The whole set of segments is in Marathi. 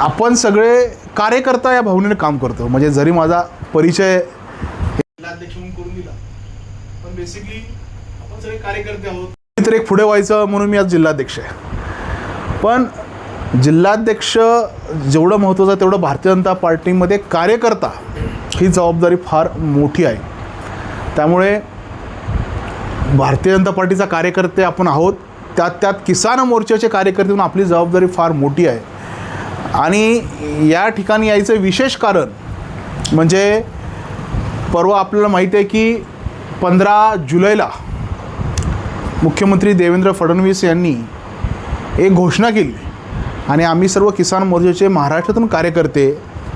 आपण सगळे कार्यकर्ता या भावनेने काम करतो. म्हणजे जरी माझा परिचय जिल्हाध्यक्ष म्हणून करून दिला, पण बेसिकली आपण सगळे कार्यकर्ते आहोत. तर एक पुढे व्हायचं म्हणून मी आज जिल्हाध्यक्ष आहे. पण जिल्हाध्यक्ष जेवढं महत्त्वाचं आहे तेवढं भारतीय जनता पार्टीमध्ये कार्यकर्ता ही जबाबदारी फार मोठी आहे. त्यामुळे भारतीय जनता पार्टीचा कार्यकर्ते आपण आहोत, त्यात किसान मोर्चाचे कार्यकर्ते म्हणून आपली जबाबदारी फार मोठी आहे. आणि या ठिकाणी यायचं विशेष कारण म्हणजे परवा आपल्याला माहिती आहे की 15 जुलैला मुख्यमंत्री देवेंद्र फडणवीस यांनी एक घोषणा केली आणि आम्ही सर्व किसान मोर्चाचे महाराष्ट्रातून कार्यकर्ते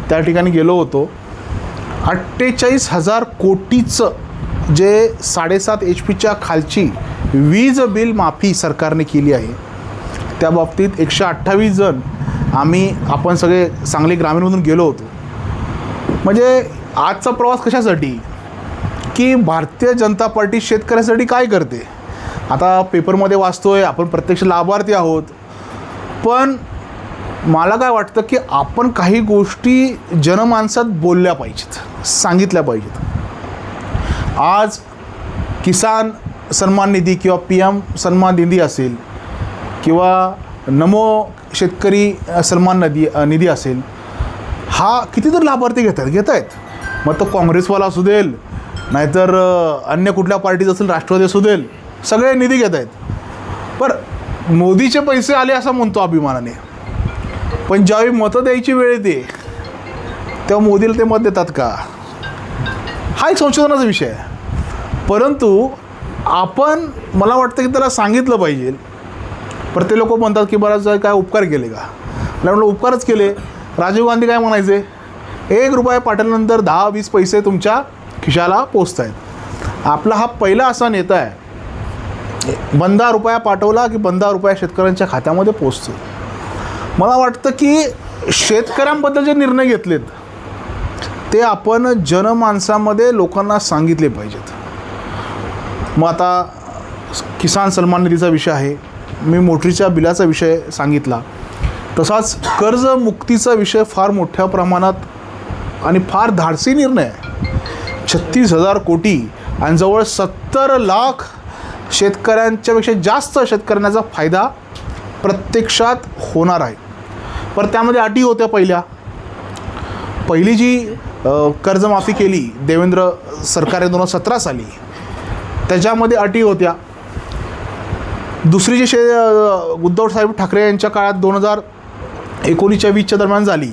त्या ठिकाणी गेलो होतो. 48,000 कोटीचं जे 7.5 HP खालची वीज बिल माफी सरकारने केली आहे. त्या बाबतीत 128 जण आपण सगळे सांगली ग्रामीणमधून गेलो होतो. म्हणजे आजचा प्रवास कशासाठी की भारतीय जनता पार्टी शेतकऱ्यासाठी काय करते. आता पेपरमध्ये वाचतोय, आपण प्रत्यक्ष लाभार्थी आहोत, पण मला काय वाटतं की आपण काही गोष्टी जनमानसात बोलल्या पाहिजेत, सांगितल्या पाहिजेत. आज किसान सन्मान निधी किंवा PM सन्मान निधी असेल किंवा नमो शेतकरी सन्मान निधी असेल, हा कितीतरी लाभार्थी घेत आहेत. मग तो काँग्रेसवाला असू देल, नाहीतर अन्य कुठल्या पार्टीचं असेल, राष्ट्रवादी असू देल, सगळे निधी घेत आहेत. पण मोदीचे पैसे आले असं म्हणतो अभिमानाने, पण ज्यावेळी मतं द्यायची वेळ येते तेव्हा मोदीला ते मत देतात का, हा एक संशोधनाचा विषय आहे. परंतु मला वाटतं की त्याला सांगितलं पाहिजे. पर ते लोक म्हणतात की बराच काय उपकार केले का. मला म्हटलं उपकारच केले. राजीव गांधी काय म्हणायचे, 1 रुपया पाठवल्यानंतर 10-20 पैसे तुमच्या खिशाला पोचत आहेत. आपला हा पहिला असा नेता आहे, 15 रुपया पाठवला की 15 रुपया शेतकऱ्यांच्या खात्यामध्ये पोचतो. मला वाटतं की शेतकऱ्यांबद्दल जे निर्णय घेतलेत ते आपण जनमानसामध्ये लोकांना सांगितले पाहिजेत. मग आता किसान सन्मान निधीचा विषय आहे, मी मोटरीच्या बिलाचा विषय सांगितला, तसाच कर्जमुक्तीचा विषय फार मोठ्या प्रमाणात आणि फार धाडसी निर्णय आहे. 36,000 कोटी आणि जवळ 70 लाख शेतकऱ्यांच्यापेक्षा जास्त शेतकऱ्यांचा फायदा प्रत्यक्षात होणार आहे. पण त्यामध्ये अटी होत्या. पहिली जी कर्जमाफी केली देवेंद्र सरकारने 2017 साली, त्याच्यामध्ये अटी होत्या. दुसरी जी उद्धवसाहेब ठाकरे यांच्या काळात 2019-20 दरम्यान झाली,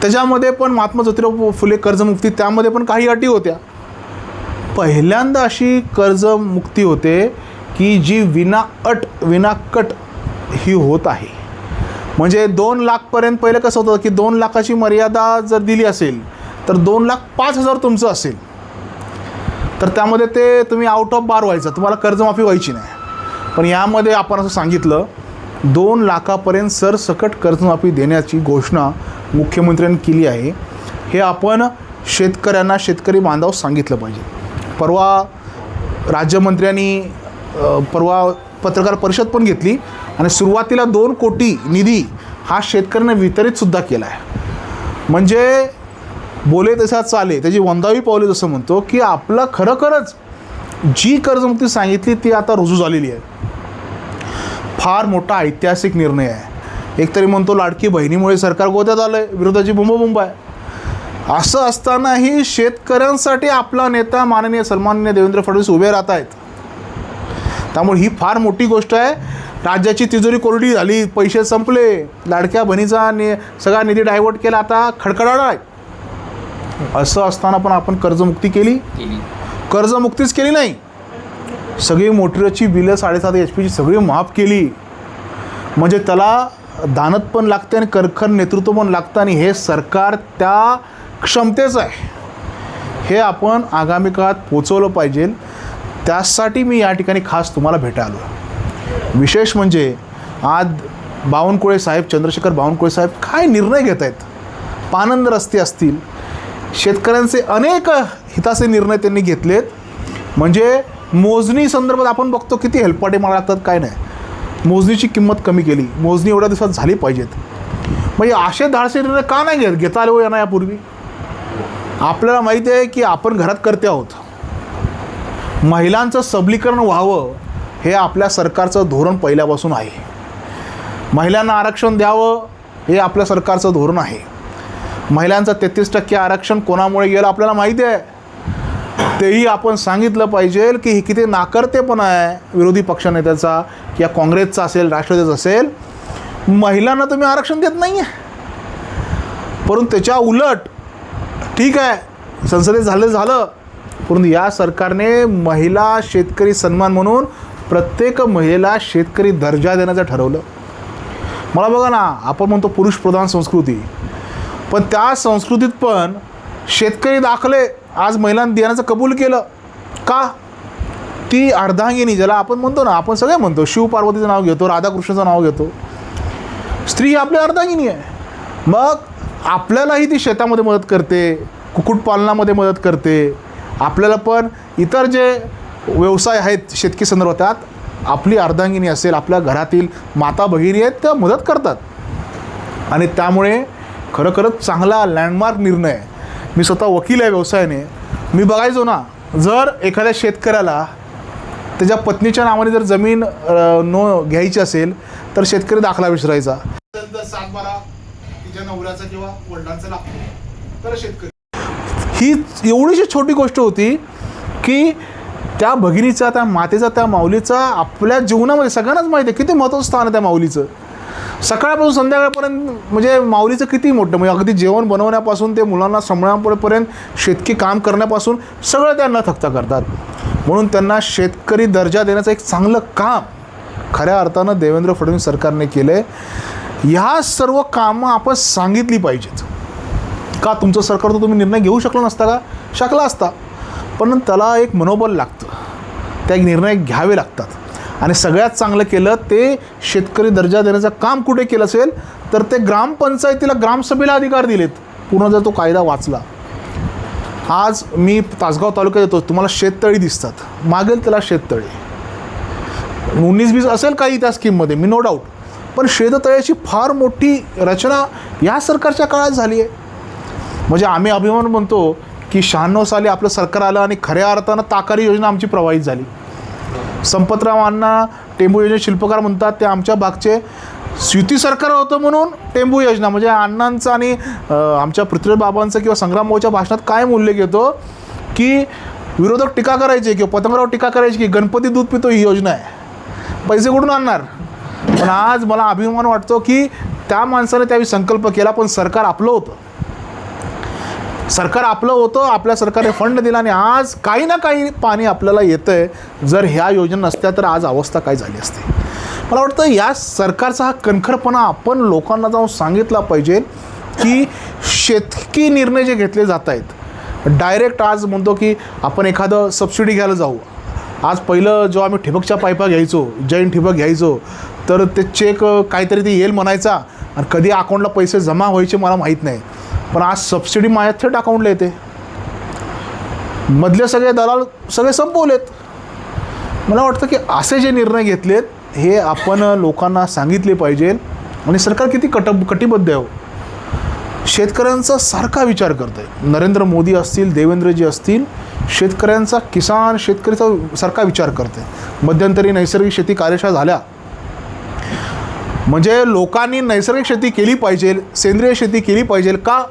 त्याच्यामध्ये पण महात्मा ज्योतिराव फुले कर्जमुक्ती, त्यामध्ये पण काही अटी होत्या. पहिल्यांदा अशी कर्जमुक्ती होते की जी विनाकट ही होत आहे. म्हणजे 2 लाखपर्यंत पहिलं कसं होतं की 2 लाखाची मर्यादा जर दिली असेल तर 2,05,000 तुमचं असेल तर त्यामध्ये ते तुम्ही आउट ऑफ बार व्हायचं, तुम्हाला कर्जमाफी व्हायची नाही. पण यामध्ये आपण असं सांगितलं 2 लाखापर्यंत सरसकट कर्जमाफी देण्याची घोषणा मुख्यमंत्र्यांनी केली आहे. हे आपण शेतकरी बांधव सांगितलं पाहिजे. परवा राज्यमंत्र्यांनी पत्रकार परिषद पण घेतली आणि सुरुवातीला 2 कोटी निधी हा शेतकऱ्यांना वितरितसुद्धा केला आहे. म्हणजे बोले तसा चाले, त्याची वंदावी पावले जसं म्हणतो की आपलं खरोखरच जी कर्जमुक्ती सांगितली ती आता रुजू झालेली आहे. फार मोठा ऐतिहासिक निर्णय आहे. एकतरी म्हणतो लाडकी बहिणीमुळे सरकार गोत्यात आलं आहे, विरोधाची बोंबाबोंब आहे. असं असतानाही शेतकऱ्यांसाठी आपला नेता माननीय सन्माननीय देवेंद्र फडणवीस उभे राहत आहेत. त्यामुळे ही फार मोठी गोष्ट आहे. राज्याची तिजोरी कोरडी झाली, पैसे संपले, लाडक्या बहिणीचा सगळा निधी डायव्हर्ट केला, आता खडखडाट आहे. असं असताना पण आपण कर्जमुक्ती केली. कर्जमुक्तीच केली नाही, सगळी मोटरीची बिलं 7.5 HP सगळी माफ केली. म्हणजे त्याला दानत पण लागते आणि खरखर नेतृत्व पण लागतं आणि हे सरकार त्या क्षमतेचं आहे. हे आपण आगामी काळात पोचवलं पाहिजे. त्यासाठी मी या ठिकाणी खास तुम्हाला भेटायला आलो. विशेष म्हणजे आज बावनकुळे साहेब, चंद्रशेखर बावनकुळे साहेब काय निर्णय घेत आहेत. पानंद रस्ते असतील, शेतकऱ्यांचे अनेक हिताचे निर्णय त्यांनी घेतलेत. म्हणजे मोजणी संदर्भात आपण बघतो किती हेलपाटे मारा लागतात, काय नाही. मोजणीची किंमत कमी केली, मोजणी एवढ्या दिवसात झाली पाहिजेत. म्हणजे असे धाडसी निर्णय का नाही घेता आले हो यांना यापूर्वी? आपल्याला माहिती आहे की आपण घरात करते आहोत. महिलांचं सबलीकरण व्हावं हे आपल्या सरकारचं धोरण पहिल्यापासून आहे. महिलांना आरक्षण द्यावं हे आपल्या सरकारचं धोरण आहे. महिलांचं 33% आरक्षण कोणामुळे गेलं आपल्याला माहिती आहे. तेही आपण सांगितलं पाहिजे की हे किती नाकर्तेपणा आहे विरोधी पक्षनेत्याचा किंवा काँग्रेसचा असेल, राष्ट्रवादीचा असेल. महिलांना तुम्ही आरक्षण देत नाही आहे. परंतु त्याच्या उलट ठीक आहे संसदेत झालं, परंतु या सरकारने महिला शेतकरी सन्मान म्हणून प्रत्येक महिलेला शेतकरी दर्जा देण्याचं ठरवलं. मला बघा ना, आपण म्हणतो पुरुषप्रधान संस्कृती, पण त्या संस्कृतीत पण शेतकरी दाखले आज महिलांना देण्याचं कबूल केलं का? ती अर्धांगिनी ज्याला आपण म्हणतो ना, आपण सगळे म्हणतो, शिवपार्वतीचं नाव घेतो, राधाकृष्णाचं नाव घेतो, स्त्री आपली अर्धांगिनी आहे. मग आपल्यालाही ती शेतामध्ये मदत करते, कुक्कुटपालनामध्ये मदत करते, आपल्याला पण इतर जे व्यवसाय आहेत शेतकी संदर्भात आपली अर्धांगिनी असेल, आपल्या घरातील माता भगिनी आहेत त्या मदत करतात. आणि त्यामुळे खरोखरच चांगला लँडमार्क निर्णय. मी स्वतः वकील आहे व्यवसायाने. मी बघायचो ना, जर एखाद्या शेतकऱ्याला त्याच्या पत्नीच्या नावाने जर जमीन घ्यायची असेल तर शेतकरी दाखला विचारायचा. 7-12 तिच्या नवऱ्याचा किंवा वडिलांचा लागतो तर शेतकरी. ही एवढीशी छोटी गोष्ट होती की त्या भगिनीचा, त्या मातेचा, त्या माऊलीचा आपल्या जीवनामध्ये सगळ्यांनाच माहिती आहे किती महत्त्वाचं स्थान आहे त्या माऊलीचं. सकाळपासून संध्याकाळपर्यंत म्हणजे माऊलीचं किती मोठं, म्हणजे अगदी जेवण बनवण्यापासून ते मुलांना सांभाळण्यापर्यंत शेतकी काम करण्यापासून सगळं त्यांना थकता करतात. म्हणून त्यांना शेतकरी दर्जा देण्याचं एक चांगलं काम खऱ्या अर्थानं देवेंद्र फडणवीस सरकारने केलं आहे. ह्या सर्व कामं आपण सांगितली पाहिजेत. का तुमचं सरकार तर तुम्ही निर्णय घेऊ शकला नसता का? शकला असता, पण त्याला एक मनोबल लागतं, त्या एक निर्णय घ्यावे लागतात. आणि सगळ्यात चांगलं केलं ते शेतकरी दर्जा देण्याचं काम कुठे केलं असेल तर ते ग्रामपंचायतीला, ग्रामसभेला अधिकार दिलेत. पूर्ण जर तो कायदा वाचला. आज मी तासगाव तालुक्यात येतो, तुम्हाला शेततळी दिसतात, मागेल त्याला शेततळी 19-20 असेल काही त्या स्कीममध्ये, मी नो डाऊट, पण शेततळ्याची फार मोठी रचना या सरकारच्या काळात झाली आहे. म्हणजे आम्ही अभिमान म्हणतो की 96 साली आपलं सरकार आलं आणि खऱ्या अर्थानं ताकारी योजना आमची प्रवाहित झाली. संपतराव अण्णा टेंबू योजना शिल्पकार म्हणतात, ते आमच्या भागचे युती सरकार होतं म्हणून टेंबू योजना. म्हणजे अण्णांचं आणि आमच्या पृथ्वीराज बाबांचं किंवा संग्राम भाऊच्या भाषणात काय उल्लेख येतो की विरोधक टीका करायचे किंवा पतंगराव टीका करायचे की गणपती दूध पितो ही योजना आहे, पैसे कुठून आणणार. पण आज मला अभिमान वाटतो की त्या माणसाने त्यावेळी संकल्प केला, पण सरकार आपलं होतं, सरकार आपलं होतं, आपल्या सरकारने फंड दिला आणि आज काही ना काही पाणी आपल्याला येतं आहे. जर ह्या योजना नसत्या तर आज अवस्था काय झाली असते. मला वाटतं या सरकारचा हा कणखरपणा आपण लोकांना जाऊन सांगितला पाहिजे की शेतकी निर्णय जे घेतले जात आहेत डायरेक्ट, आज म्हणतो की आपण एखादं सबसिडी घ्यायला जाऊ. आज पहिलं जेव्हा आम्ही ठिबकच्या पाईपा घ्यायचो, जैन ठिबक घ्यायचो, तर ते चेक काहीतरी ते येईल म्हणायचा आणि कधी अकाउंटला पैसे जमा व्हायचे मला माहीत नाही. पण आज सबसिडी माझ्या थेट अकाउंटला येते. मधले सगळे दलाल सगळे संपवलेत. मला वाटतं की असे जे निर्णय घेतलेत हे आपण लोकांना सांगितले पाहिजे. आणि सरकार किती कटिबद्ध आहे. शेतकऱ्यांचा सारखा विचार करत आहे. नरेंद्र मोदी असतील, देवेंद्रजी असतील, शेतकऱ्यांचा, किसान शेतकरीचा सारखा विचार करते. मध्यंतरी नैसर्गिक शेती कार्यशाळा झाल्या, म्हणजे लोकांनी नैसर्गिक शेती केली पाहिजे, सेंद्रिय शेती केली पाहिजे. का?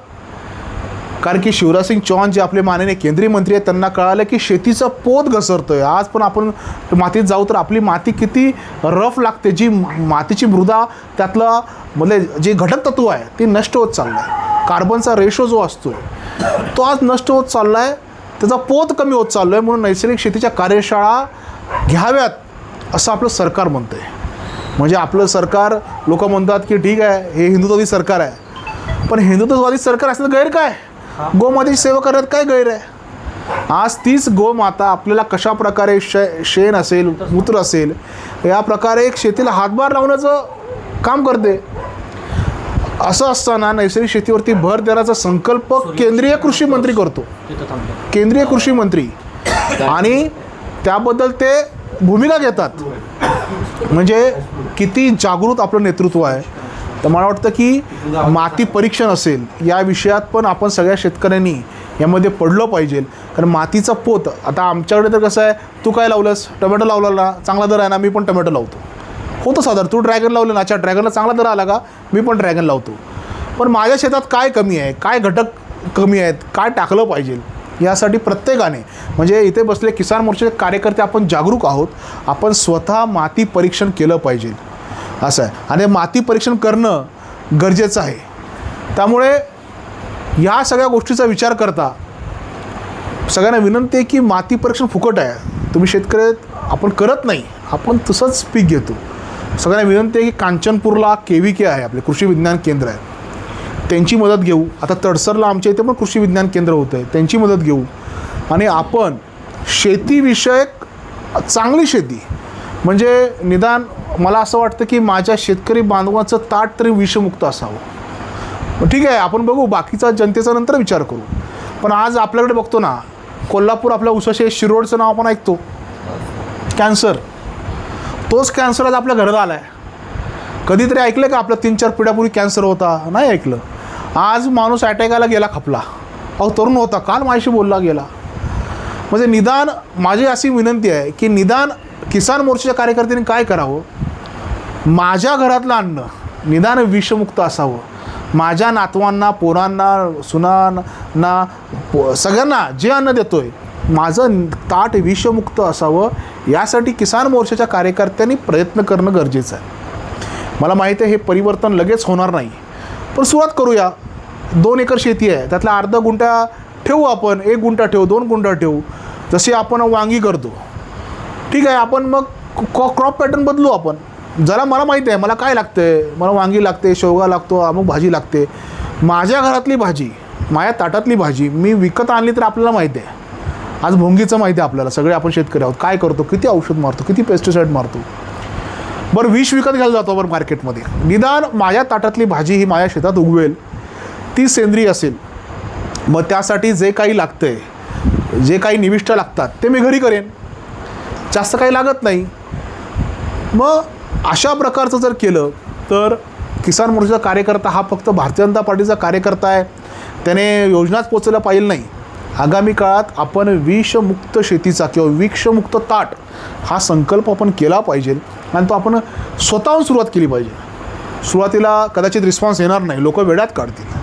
कारण की शिवराज सिंग चौहान जे आपले माननीय केंद्रीय मंत्री आहेत त्यांना कळालं की शेतीचा पोत घसरतो आहे. आज पण आपण मातीत जाऊ तर आपली माती किती रफ लागते. जी मातीची मृदा, त्यातलं म्हणजे जे घटक तत्व आहे ते नष्ट होत चाललं आहे. कार्बनचा रेशो जो असतो तो आज नष्ट होत चालला आहे, त्याचा पोत कमी होत चाललो आहे. म्हणून नैसर्गिक शेतीच्या कार्यशाळा घ्याव्यात असं आपलं सरकार म्हणतं आहे. म्हणजे आपलं सरकार, लोक म्हणतात की ठीक आहे हे हिंदुत्ववादी सरकार आहे, पण हिंदुत्ववादी सरकार असलं गैर काय? गोमातेची सेवा करण्यात काय गैर आहे? आज तीच गोमाता आपल्याला कशा प्रकारे शेण असेल, मूत्र असेल, या प्रकारे एक शेतीला हातभार लावण्याचं काम करते. असं असताना नैसर्गिक शेतीवरती भर देण्याचा संकल्प केंद्रीय कृषी मंत्री करतो, केंद्रीय कृषी मंत्री, आणि त्याबद्दल ते भूमिका घेतात. म्हणजे किती जागृत आपलं नेतृत्व आहे. तर मला वाटतं की माती परीक्षण असेल या विषयात पण आपण सगळ्या शेतकऱ्यांनी यामध्ये पडलं पाहिजे. कारण मातीचा पोत आता आमच्याकडे तर कसं आहे, तू काय लावलंस, टोमॅटो लावला ना, चांगला दर आहे ना, मी पण टोमॅटो लावतो. होतं साधारण, तू ड्रॅगन लावलं ना, अच्छा ड्रॅगनला चांगला दर आला का, मी पण ड्रॅगन लावतो. पण माझ्या शेतात काय कमी आहे, काय घटक कमी आहेत, काय टाकलं पाहिजे, यासाठी प्रत्येकाने म्हणजे इथे बसले किसान मोर्चाचे कार्यकर्ते आपण जागरूक आहोत. आपण स्वतः माती परीक्षण केलं पाहिजे असं आहे. आणि माती परीक्षण करणं गरजेचं आहे. त्यामुळे ह्या सगळ्या गोष्टीचा विचार करता सगळ्यांना विनंती आहे की माती परीक्षण फुकट आहे. तुम्ही शेतकरी आपण करत नाही, आपण तसंच पीक घेतो. सगळ्यांना विनंती आहे की कांचनपूरला KVK आहे, आपले कृषी विज्ञान केंद्र आहे, त्यांची मदत घेऊ. आता तडसरला आमच्या इथे पण कृषी विज्ञान केंद्र होतं आहे, त्यांची मदत घेऊ. आणि आपण शेतीविषयक चांगली शेती म्हणजे निदान मला असं वाटतं की माझ्या शेतकरी बांधवाचं ताट तरी विषमुक्त असावं. ठीक आहे, आपण बघू बाकीचा जनतेचा नंतर विचार करू. पण आज आपल्याकडे बघतो ना, कोल्हापूर आपल्या उसाचे शिरोडचं नाव आपण ऐकतो, कॅन्सर. तोच कॅन्सर आज आपल्या घरात आला आहे. कधीतरी ऐकलं का आपल्या 3-4 पिढ्यापूर्वी कॅन्सर होता? नाही ऐकलं. आज माणूस अटॅकाला गेला, खपला. तरुण होता, काल माझ्याशी बोलला गेला. म्हणजे निदान माझी अशी विनंती आहे की निदान किसान मोर्चाच्या कार्यकर्त्यांनी काय करावं, माझ्या घरातलं अन्न निदान विषमुक्त असावं. माझ्या नातवांना, पोरांना, सुनांना, सगळ्यांना जे अन्न देतोय माझं ताट विषमुक्त असावं. यासाठी किसान मोर्चाच्या कार्यकर्त्यांनी प्रयत्न करणं गरजेचं आहे. मला माहिती आहे हे परिवर्तन लगेच होणार नाही, पण सुरुवात करूया. 2 एकर शेती आहे, त्यातला अर्धा गुंठा ठेवू आपण, 1 गुंठा ठेवू, 2 गुंठा ठेवू. जसे आपण वांगी करतो, ठीक आहे, आपण मग क्रॉप पॅटर्न बदलू. आपण जरा मला माहिती आहे मला काय लागतं, मला वांगी लागते, शेवगा लागतो, अमुक भाजी लागते. माझ्या घरातली भाजी, माझ्या ताटातली भाजी मी विकत आणली तर आपल्याला माहिती आहे. आज भोंगीचं माहिती आहे आपल्याला, सगळे आपण शेतकरी आहोत, काय करतो, किती औषध मारतो, किती पेस्टिसाईड मारतो. बरं विष विकत घ्यायला जातो बरं मार्केटमध्ये. निदान माझ्या ताटातली भाजी ही माझ्या शेतात उगवेल, ती सेंद्रिय असेल. मग त्यासाठी जे काही लागतं आहे, जे काही निविष्ठा लागतात ते मी घरी करेन, जास्त काही लागत नाही. मग अशा प्रकारचं जर केलं तर किसान मोर्चाचा कार्यकर्ता हा फक्त भारतीय जनता पार्टीचा कार्यकर्ता आहे, त्याने योजनाच पोचवल्या पाहिजे नाही. आगामी काळात आपण विषमुक्त शेतीचा किंवा विषमुक्त ताट हा संकल्प आपण केला पाहिजे आणि तो आपण स्वतःहून सुरुवात केली पाहिजे. सुरुवातीला कदाचित रिस्पॉन्स येणार नाही, लोक वेड्यात काढतील.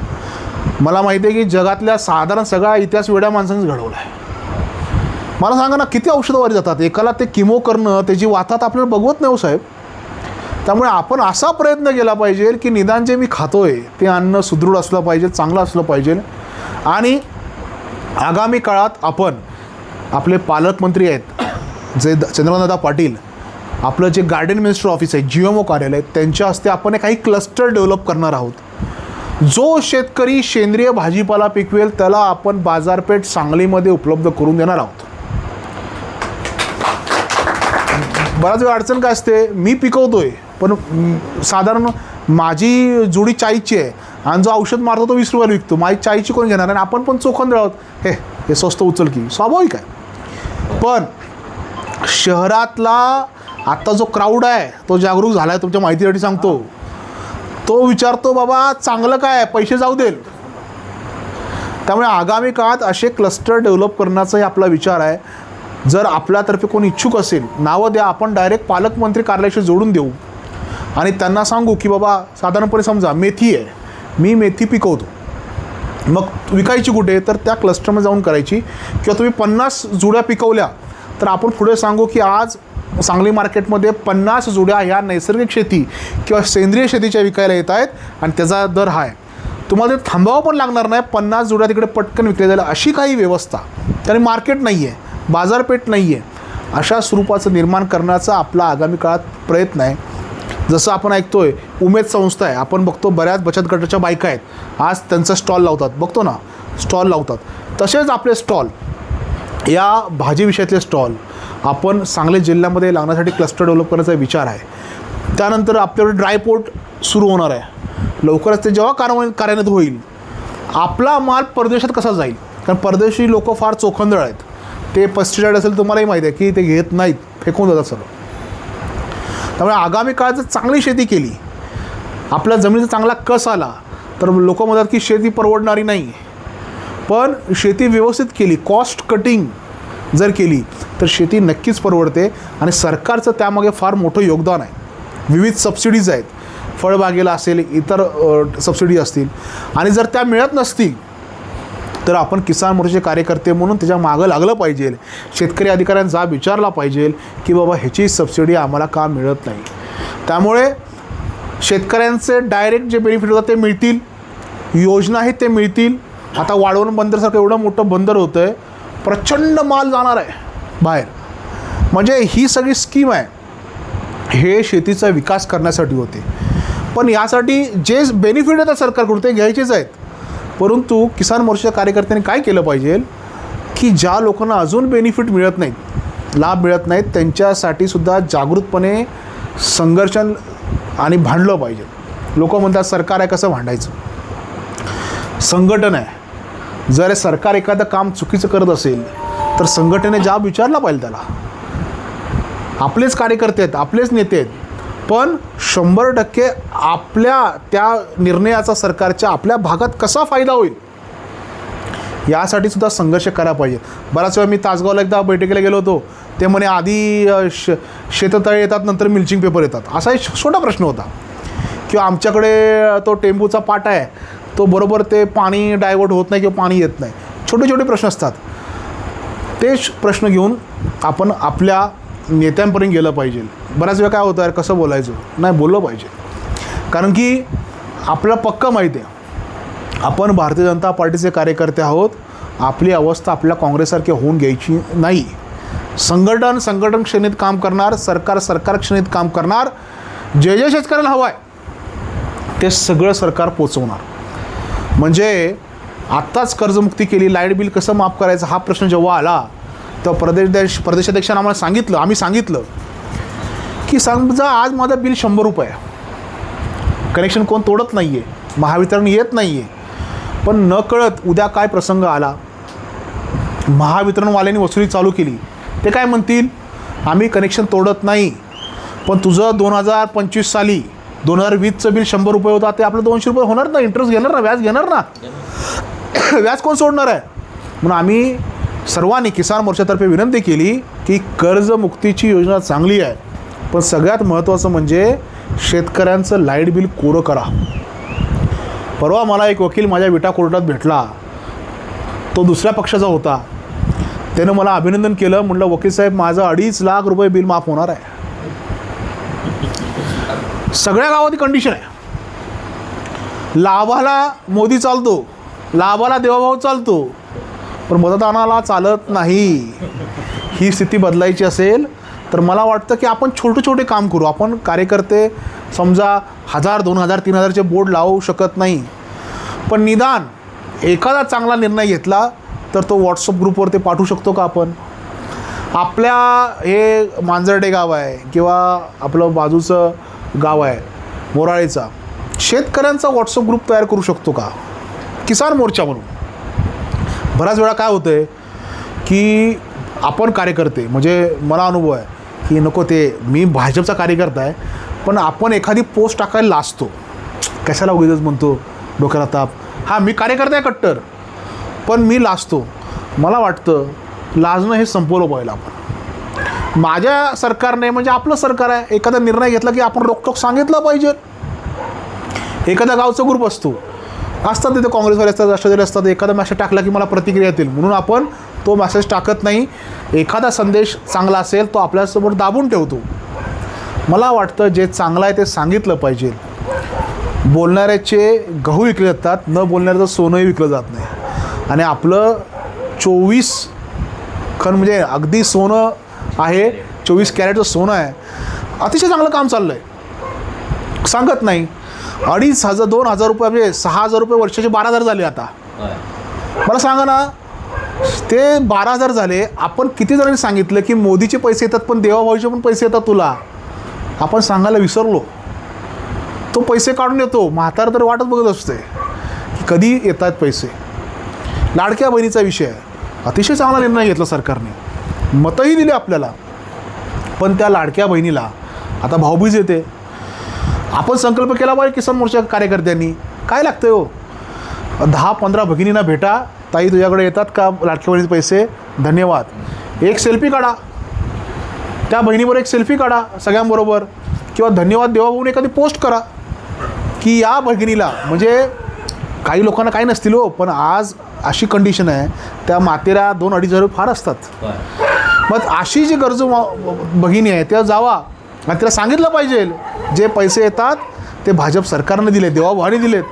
मला माहिती आहे की जगातल्या साधारण सगळा इतिहास वेड्या माणसांनीच घडवला आहे. मला सांगा ना, किती औषधवारी जातात, एकाला ते किमो करणं, त्याची वातात आपल्याला बघवत नाही हो साहेब. त्यामुळे आपण असा प्रयत्न केला पाहिजे की निदान जे मी खातोय ते अन्न सुदृढ असलं पाहिजे, चांगलं असलं पाहिजे. आणि आगामी काळात आपण आपले पालकमंत्री आहेत जे चंद्रकांतदादा पाटील, आपलं जे गार्डन मिनिस्टर ऑफिस आहे, GMO कार्यालय, त्यांच्या हस्ते आपण काही क्लस्टर डेव्हलप करणार आहोत. जो शेतकरी सेंद्रिय भाजीपाला पिकवेल त्याला आपण बाजारपेठ सांगलीमध्ये उपलब्ध करून देणार आहोत. बराच वेळ अडचण काय असते, मी पिकवतोय पण साधारण माझी जुडी 40ची आहे आणि जो औषध मारतो तो 20 रुपयाला विकतो. माझी 40ची कोण घेणार, आणि आपण पण चोखंदळ आहोत, हे स्वस्त उचल की, स्वाभाविक आहे. पण शहरातला आत्ता जो क्राऊड आहे तो जागरूक झाला आहे, तुमच्या माहितीसाठी सांगतो, तो विचारतो बाबा चांगलं काय, पैसे जाऊ देल. त्यामुळे आगामी काळात असे क्लस्टर डेव्हलप करण्याचाही आपला विचार आहे. जर आपल्यातर्फे कोणी इच्छुक असेल, नावं द्या, आपण डायरेक्ट पालकमंत्री कार्यालयाशी जोडून देऊ आणि त्यांना सांगू की बाबा साधारणपणे समजा मेथी आहे, मी मेथी पिकवतो, मग विकायची कुठे, तर त्या क्लस्टरमध्ये जाऊन करायची. किंवा तुम्ही 50 जुड्या पिकवल्या तर आपण पुढे सांगू की आज सांगली मार्केटमध्ये 50 जुड्या ह्या नैसर्गिक शेती किंवा सेंद्रिय शेतीच्या विकायला येत आहेत आणि त्याचा दर हा आहे. तुम्हाला ते थांबावं पण लागणार नाही, 50 जुड्या तिकडे पटकन विकल्या जाईल अशी काही व्यवस्था. त्याने मार्केट नाही आहे, बाजारपेठ नाही आहे, अशा स्वरूपाचं निर्माण करण्याचा आपला आगामी काळात प्रयत्न आहे. जसं आपण ऐकतोय उमेद संस्था आहे, आपण बघतो बऱ्याच बचत गटाच्या बायका आहेत, आज त्यांचा स्टॉल लावतात, बघतो ना स्टॉल लावतात. तसेच आपले स्टॉल, या भाजी विषयातले स्टॉल आपण सांगली जिल्ह्यामध्ये लागण्यासाठी क्लस्टर डेव्हलप करण्याचा विचार आहे. त्यानंतर आपल्याकडे ड्रायपोर्ट सुरू होणार आहे लवकरच. ते जेव्हा कार्यान्वित होईल आपला माल परदेशात कसा जाईल, कारण परदेशी लोक फार चोखंदळ आहेत. ते पेस्टिसाईड असेल तुम्हालाही माहिती आहे की ते घेत नाहीत, फेकून देतात सगळं. त्यामुळे आगामी काळात जर चांगली शेती केली आपल्या जमिनीचा चांगला कस आला तर लोक म्हणतात की शेती परवडणारी नाही. पण शेती व्यवस्थित केली, कॉस्ट कटिंग जर केली तर शेती नक्कीच परवडते आणि सरकारचं त्यामागे फार मोठं योगदान आहे. विविध सबसिडीज आहेत, फळबागेला असेल, इतर सबसिडी असतील, आणि जर त्या मिळत नसतील तर आपण किसान मोर्चाचे कार्यकर्ते म्हणून त्याच्या मागं लागलं पाहिजे. शेतकरी अधिकाऱ्यांना जाब विचारला पाहिजे की बाबा ह्याची सबसिडी आम्हाला का मिळत नाही. त्यामुळे शेतकऱ्यांचे डायरेक्ट जे बेनिफिट होतात ते मिळतील, योजना आहेत ते मिळतील. आता वाढवण बंदरसारखं एवढं मोठं बंदर होतं आहे, प्रचंड माल जाणार आहे बाहेर. म्हणजे ही सगळी स्कीम आहे हे शेतीचा विकास करण्यासाठी होते. पण यासाठी जे बेनिफिट येतात सरकारकडून ते घ्यायचेच आहेत. परंतु किसान मोर्चाच्या कार्यकर्त्यांनी काय केलं पाहिजे की ज्या लोकांना अजून बेनिफिट मिळत नाहीत, लाभ मिळत नाहीत, त्यांच्यासाठी सुद्धा जागृतपणे संघर्ष आणि भांडलं पाहिजे. लोक म्हणतात सरकार आहे, कसं भांडायचं? संघटन आहे. जर सरकार एखादं काम चुकीचं करत असेल तर संघटनेने जाब विचारला पाहिजे त्याला. आपलेच कार्यकर्ते आहेत, आपलेच नेते आहेत, पण 100% आपल्या त्या निर्णयाचा सरकारच्या आपल्या भागात कसा फायदा होईल यासाठी सुद्धा संघर्ष करायला पाहिजे. बराच वेळा मी तासगावला एकदा बैठकीला गेलो होतो, ते म्हणे आधी शेततळे येतात नंतर मिल्चिंग पेपर येतात, असा एक छोटा प्रश्न होता. किंवा आमच्याकडे तो टेंबूचा पाटा आहे, तो बरोबर ते पाणी डायवर्ट होत नाही किंवा पाणी येत नाही. छोटे छोटे प्रश्न असतात. ते प्रश्न घेऊन आपण आपल्या नेत्यांपर्यंत गेलं पाहिजे. बऱ्याच वेळा काय होतं यार, कसं बोलायचं, नाही बोललं पाहिजे. कारण की आपल्याला पक्का माहिती आहे आपण भारतीय जनता पार्टीचे कार्यकर्ते आहोत. आपली अवस्था आपल्या काँग्रेससारखी होऊन घ्यायची नाही. संघटन श्रेणीत काम करणार, सरकार श्रेणीत काम करणार. जे जे शेतकऱ्याला हवं आहे ते सगळं सरकार पोचवणार. म्हणजे आत्ताच कर्जमुक्ती केली, लाईट बिल कसं माफ करायचं हा प्रश्न जेव्हा आला तेव्हा प्रदेशाध्यक्षांना आम्ही सांगितलं की समजा आज माझं बिल 100 रुपये आहे, कनेक्शन कोण तोडत नाही आहे, महावितरण येत नाही आहे, पण न कळत उद्या काय प्रसंग आला, महावितरणवाल्यांनी वसुली चालू केली, ते काय म्हणतील, आम्ही कनेक्शन तोडत नाही, पण तुझं 2025 साली 2020चं बिल 100 रुपये होता, ते आपलं 200 रुपये होणार ना, इंटरेस्ट घेणार ना, व्याज घेणार ना, व्याज कोण सोडणार आहे? म्हणून आम्ही सर्वांनी किसान मोर्चातर्फे विनंती केली की कर्जमुक्तीची योजना चांगली आहे, पण सगळ्यात महत्त्वाचं म्हणजे शेतकऱ्यांचं लाईट बिल कोरं करा. परवा मला एक वकील माझ्या विटा कोर्टात भेटला, तो दुसऱ्या पक्षाचा होता. त्यानं मला अभिनंदन केलं. म्हटलं वकील साहेब माझं 2.5 लाख रुपये बिल माफ होणार आहे. सगळ्या गावात कंडिशन आहे. लाभाला मोदी चालतो, लाभाला देवाभाऊ चालतो, पण मतदानाला चालत नाही. ही स्थिती बदलायची असेल तर मला वाटतं की आपण छोटे काम करू. आपण कार्यकर्ते समजा 1000, 2000, 3000चे बोर्ड लावू शकत नाही, पण निदान एखादा चांगला निर्णय घेतला तर तो व्हॉट्सअप ग्रुपवर ते पाठवू शकतो का आपण? आपल्या हे मांजर्डे गाव आहे किंवा आपलं बाजूचं गाव आहे मोराळेचा, शेतकऱ्यांचा व्हॉट्सअप ग्रुप तयार करू शकतो का किसान मोर्चा म्हणून? बऱ्याच वेळा काय होतं आहे की आपण कार्यकर्ते, म्हणजे मला अनुभव आहे की नको ते, मी भाजपचा कार्यकर्ता आहे पण आपण एखादी पोस्ट टाकायला लाजतो, कशाला उगीच म्हणतो, डोक्याला ताप. हां मी कार्यकर्ता आहे कट्टर, पण मी लाजतो. मला वाटतं लाजणं हे संपवलं पाहिजे आपण. माझ्या सरकारने, म्हणजे आपलं सरकार आहे, एखादा निर्णय घेतला की आपण रोखोक सांगितलं पाहिजे. एखादा गावचा ग्रुप असतात तिथे, काँग्रेसवाले असतात, राष्ट्रवादी असतात, एखादा मेसेज टाकला की मला प्रतिक्रिया येतील म्हणून आपण तो मेसेज टाकत नाही. एखादा संदेश चांगला असेल तो आपल्यासमोर दाबून ठेवतो. मला वाटतं जे चांगलं आहे ते सांगितलं पाहिजे. बोलणाऱ्याचे गहू विकले जातात, न बोलणाऱ्याचं सोनंही विकलं जात नाही. आणि आपलं 24 खण म्हणजे अगदी सोनं आहे, 24 कॅरेटचं सोनं आहे, अतिशय चांगलं काम चाललं आहे, सांगत नाही. 2,500 2,000 रुपये म्हणजे 6,000 रुपये वर्षाचे 12,000 झाले. आता मला सांगा ना, ते 12,000 झाले. आपण किती जणांनी सांगितलं की मोदीचे पैसे येतात पण देवाभाऊचे पण पैसे येतात तुला, आपण सांगायला विसरलो. तो पैसे काढून येतो, म्हातारा तर वाटत बघत असते की कधी येत आहेत पैसे. लाडक्या बहिणीचा विषय आहे, अतिशय चांगला निर्णय घेतला सरकारने, मतंही दिले आपल्याला, पण त्या लाडक्या बहिणीला आता भाऊबीज येते. आपण संकल्प केला पाहिजे किसान मोर्चा कार्यकर्त्यांनी. काय लागतं हो, 10-15 भगिनींना भेटा, ताई तुझ्याकडे येतात का लाडक्या बहिणीचे पैसे, धन्यवाद, एक सेल्फी काढा, त्या बहिणीवर एक सेल्फी काढा सगळ्यांबरोबर, किंवा धन्यवाद देवा म्हणून एखादी पोस्ट करा की या भगिनीला. म्हणजे काही लोकांना काही नसतील हो, पण आज अशी कंडिशन आहे, त्या मातेला 2-2.5 हजार फार असतात. मग अशी जी गरजू भगिनी आहे त्या जावा आणि तिला सांगितलं पाहिजे जे पैसे येतात ते भाजप सरकारने दिले, देवाभावाने दिलेत.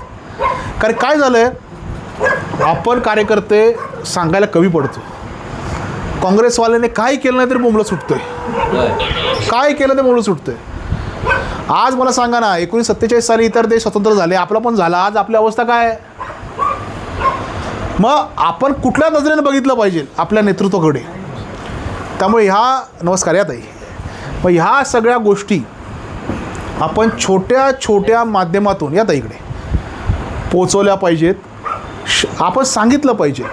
कारण काय झालं आहे, आपण कार्यकर्ते सांगायला कमी पडतो. काँग्रेसवाल्याने काय केलं नाही तरी बोंबलं सुटतोय, काय केलं ते बोंबलं सुटतंय. आज मला सांगा ना, 1947 साली इतर देश स्वतंत्र झाले, आपला पण झाला, आज आपली अवस्था काय आहे. मग आपण कुठल्या नजरेने बघितलं पाहिजे आपल्या नेतृत्वाकडे. त्यामुळे नमस्कार या ताई, मग ह्या सगळ्या गोष्टी आपण छोट्या छोट्या माध्यमातून या ताईकडे पोचवल्या पाहिजेत. आपण सांगितलं पाहिजे,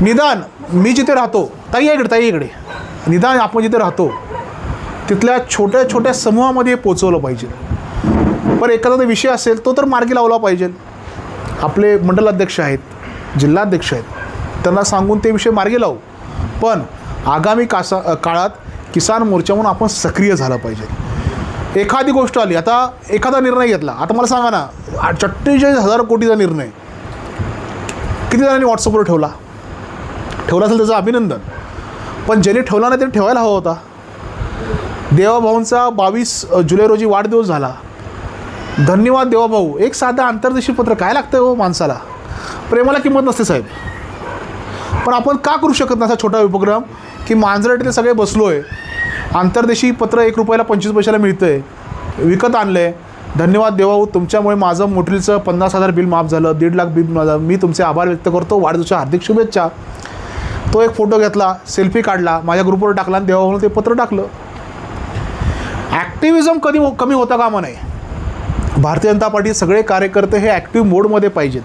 निदान मी जिथे राहतो, ताई इकडे निदान आपण जिथे राहतो तिथल्या छोट्या छोट्या समूहामध्ये पोचवलं पाहिजे. पण एखादा विषय असेल तो तर मार्गी लावला पाहिजे. आपले मंडलाध्यक्ष आहेत, जिल्हाध्यक्ष आहेत, त्यांना सांगून ते विषय मार्गी लावू. पण आगामी काळात किसान मोर्चा म्हणून आपण सक्रिय झालं पाहिजे. एखादी गोष्ट आली, आता एखादा निर्णय घेतला, आता मला सांगा ना, 48,000 कोटीचा निर्णय किती जणांनी व्हॉट्सअपवर ठेवला असेल त्याचं अभिनंदन. पण ज्यांनी ठेवला नाही त्यांनी ठेवायला हवा होता. देवाभाऊंचा 22 जुलै रोजी वाढदिवस झाला, धन्यवाद देवाभाऊ. एक साधं आंतरदेशीय पत्र काय लागतं हो माणसाला, प्रेमाला किंमत नसते साहेब. पण आपण का करू शकत नाही असा छोटा उपक्रम की मांजरटीला सगळे बसलो आहे, आंतरदेशीय पत्र 1 रुपयाला 25 पैशाला मिळतं आहे, विकत आणलं आहे, धन्यवाद देवाभाऊ तुमच्यामुळे माझं मोटरीचं 50,000 बिल माफ झालं, 1.5 लाख बिल माझं, मी तुमचे आभार व्यक्त करतो, वाढदिवसाच्या हार्दिक शुभेच्छा. तो एक फोटो घेतला, सेल्फी काढला, माझ्या ग्रुपवर टाकला आणि देवाभाऊनं ते पत्र टाकलं. ॲक्टिव्हिजम कधी कमी होता कामा नये. भारतीय जनता पार्टी सगळे कार्यकर्ते हे ॲक्टिव्ह मोडमध्ये पाहिजेत.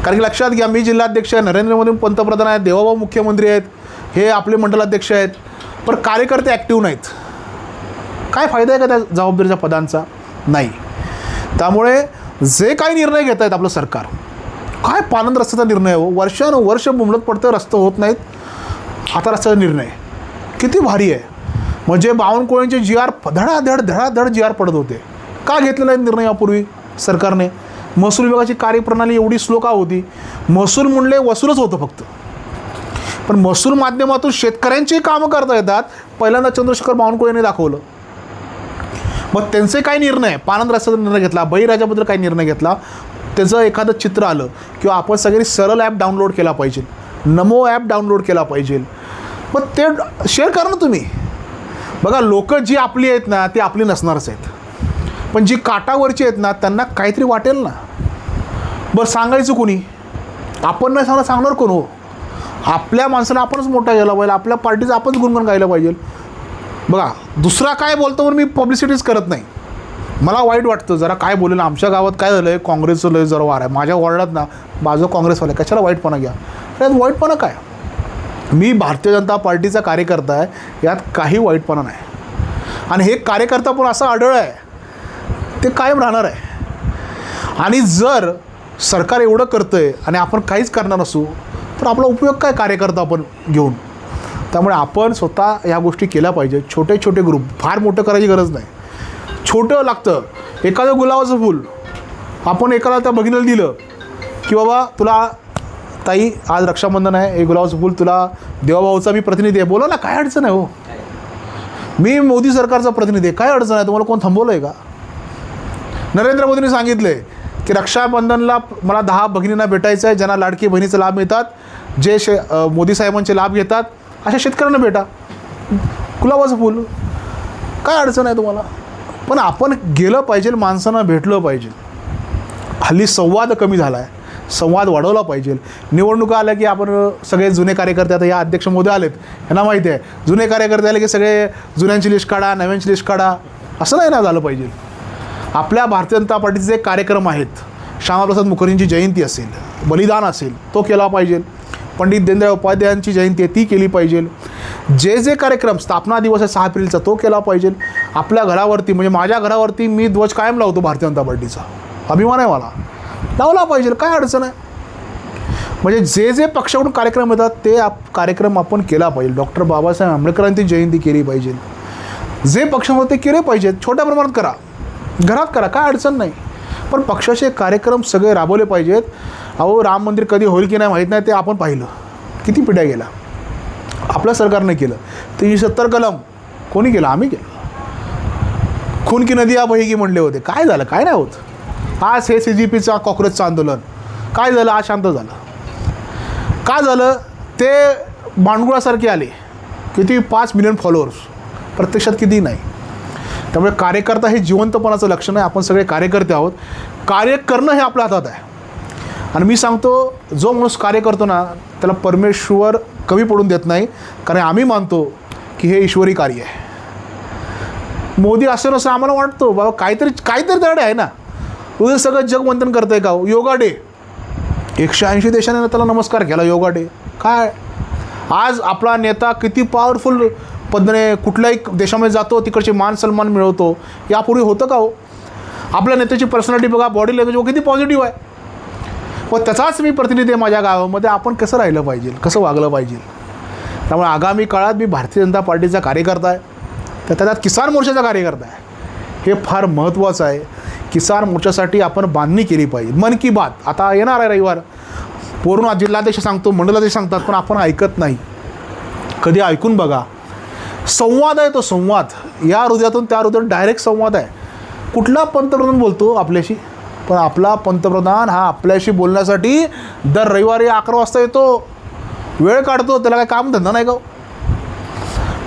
कारण की लक्षात घ्या, मी जिल्हाध्यक्ष आहे, नरेंद्र मोदी पंतप्रधान आहेत, देवाभाऊ मुख्यमंत्री आहेत, हे आपले मंडलाध्यक्ष आहेत, पण कार्यकर्ते ॲक्टिव्ह नाहीत. काय फायदा आहे का त्या जबाबदारीच्या पदांचा? नाही. त्यामुळे जे काही निर्णय घेत आहेत आपलं सरकार, काय पानंद रस्त्याचा निर्णय हो, वर्षानुवर्ष बुमलत पडतं, रस्ते होत नाहीत, आता रस्त्याचा निर्णय किती भारी आहे. म्हणजे बावनकुळेंचे GR धडाधड GR पडत होते. का घेतलेला आहे निर्णय यापूर्वी सरकारने? महसूल विभागाची कार्यप्रणाली एवढी स्लो का होती? महसूल म्हणले वसूलच होतं फक्त, पण महसूल माध्यमातून शेतकऱ्यांची कामं करता येतात. पहिल्यांदा चंद्रशेखर बावनकुळेंनी दाखवलं. मग त्यांचे काय निर्णय, पानंद रस्त्याचा निर्णय घेतला, बळीराजाबद्दल काय निर्णय घेतला, त्याचं एखादं चित्र आलं किंवा आपण सगळ्यांनी सरळ ॲप डाउनलोड केला पाहिजे, नमो ॲप डाउनलोड केला पाहिजे. मग ते शेअर करा ना तुम्ही. बघा, लोक जी आपली आहेत ना ती आपली नसणारच आहेत, पण जी काटावरची आहेत ना त्यांना काहीतरी वाटेल ना. बरं, सांगायचं कोणी? आपण नाही सांगणार कोण हो? आपल्या माणसाला आपणच मोठा गेला पाहिजे, आपल्या पार्टीचं आपणच गुणगुण गायला पाहिजे. बघा, दुसरा काय बोलतो म्हणून मी पब्लिसिटीच करत नाही. मला वाईट वाटतं जरा काय बोलेलं. आमच्या गावात काय झालं आहे, काँग्रेसचं लय जरा वार आहे. माझ्या वॉर्डात ना बाजू काँग्रेसवाले, कशाला वाईटपणा घ्या? त्यात वाईटपणा काय? मी भारतीय जनता पार्टीचा कार्यकर्ता आहे, यात काही वाईटपणा नाही. आणि हे कार्यकर्ता पण असा आढळ आहे ते कायम राहणार आहे. आणि जर सरकार एवढं करतं आहे आणि आपण काहीच करणार नसू तर आपला उपयोग काय कार्यकर्ता आपण घेऊन? त्यामुळे आपण स्वतः ह्या गोष्टी केल्या पाहिजे. छोटे छोटे ग्रुप, फार मोठं करायची गरज नाही, छोटं लागतं. एखादं गुलाबाचं फूल आपण एकाला त्या भगिनीला दिलं की बाबा तुला ताई आज रक्षाबंधन आहे, हे गुलाबाचं फूल तुला देवाभाऊचा मी प्रतिनिधी आहे, बोला ना, काय अडचण आहे हो? मी मोदी सरकारचा प्रतिनिधी आहे, काय अडचण आहे? तुम्हाला कोण थांबवलं आहे का? नरेंद्र मोदींनी सांगितलं आहे की रक्षाबंधनला मला 10 भगिनींना भेटायचं आहे, ज्यांना लाडकी बहिणीचा लाभ मिळतात, जे मोदी साहेबांचे लाभ घेतात, अशा शेतकऱ्यांना भेटा. गुलाबाचं फूल, काय अडचण आहे तुम्हाला? पण आपण गेलं पाहिजे, माणसांना भेटलं पाहिजे. हल्ली संवाद कमी झाला आहे, संवाद वाढवला पाहिजे. निवडणुका आल्या की आपण सगळे जुने कार्यकर्ते, आता या अध्यक्ष मोदी आलेत, यांना माहिती आहे, जुने कार्यकर्ते आले की सगळे जुन्यांची लिस्ट काढा, नव्यांची लिस्ट काढा, असं नाही ना झालं पाहिजे. आपल्या भारतीय जनता पार्टीचे जे कार्यक्रम आहेत, श्यामाप्रसाद मुखर्जींची जयंती असेल, बलिदान असेल, तो केला पाहिजे. पंडित दीनदयाळ उपाध्यायांची जयंती आहे ती केली पाहिजे. जे जे कार्यक्रम स्थापना दिवस आहे 6 एप्रिलचा तो केला पाहिजे. आपल्या घरावरती म्हणजे माझ्या घरावरती मी ध्वज कायम लावतो भारतीय जनता पार्टीचा, अभिमान आहे मला, लावला पाहिजे, काय अडचण आहे. म्हणजे जे जे पक्षाकडून कार्यक्रम येतात ते कार्यक्रम आपण केला पाहिजे. डॉक्टर बाबासाहेब आंबेडकरांची जयंती केली पाहिजे, जे पक्षामध्ये ते केले पाहिजेत, छोट्या प्रमाणात करा, घरात करा, काय अडचण नाही, पण पक्षाचे कार्यक्रम सगळे राबवले पाहिजेत. अहो राम मंदिर कधी होईल की नाही माहीत नाही, ते आपण पाहिलं, किती पिढ्या गेला, आपल्या सरकारने केलं. 370 कलम कोणी केलं? आम्ही केलं. खून की नदी बहेगी म्हणले होते, काय झालं? काय नाही होत. आज हे CGPचा कॉक्रोचचं आंदोलन काय झालं? आज शांत झालं. काय झालं? ते बाणगुळासारखे आले, किती 5 मिलियन फॉलोअर्स, प्रत्यक्षात किती नाही. त्यामुळे कार्यकर्ता हे जिवंतपणाचं लक्षण आहे. आपण सगळे कार्यकर्ते आहोत, कार्य करणं हे आपल्या हातात आहे. आणि मी सांगतो, जो माणूस कार्य करतो ना त्याला परमेश्वर कमी पडून देत नाही, कारण आम्ही मानतो की हे ईश्वरी कार्य आहे. मोदी असं नसं आम्हाला वाटतो बाबा काहीतरी त्याकडे आहे ना. उद्या सगळं जग मंथन करतं आहे का? योगा डे 180 देशाने त्याला नमस्कार केला, योगा डे. काय आज आपला नेता किती पॉवरफुल पद्धतीने कुठल्याही देशामध्ये जातो, तिकडचे मान सन्मान मिळवतो. यापूर्वी होतं का हो? आपल्या नेत्याची पर्सनॅलिटी बघा, बॉडी लँग्वेज किती पॉझिटिव्ह आहे. व त्याचाच मी प्रतिनिधी आहे माझ्या गावामध्ये. आपण कसं राहिलं पाहिजे, कसं वागलं पाहिजे. त्यामुळे आगामी काळात मी भारतीय जनता पार्टीचा कार्यकर्ता आहे, तर त्याच्यात किसान मोर्चाचा कार्यकर्ता आहे. हे फार महत्त्वाचं आहे. किसान मोर्चासाठी आपण बांधणी केली पाहिजे. मन की बात आता येणार आहे रविवार, पूर्ण जिल्हाध्यक्ष सांगतो, मंडलाध्यक्ष सांगतात, पण आपण ऐकत नाही. कधी ऐकून बघा. संवाद आहे तो संवाद, या हृदयातून त्या हृदयातून डायरेक्ट संवाद आहे. कुठला पंतप्रधान बोलतो आपल्याशी? पण आपला पंतप्रधान हा आपल्याशी बोलण्यासाठी दर रविवारी 11 वाजता येतो, वेळ काढतो. त्याला काय काम धंदा नाही का?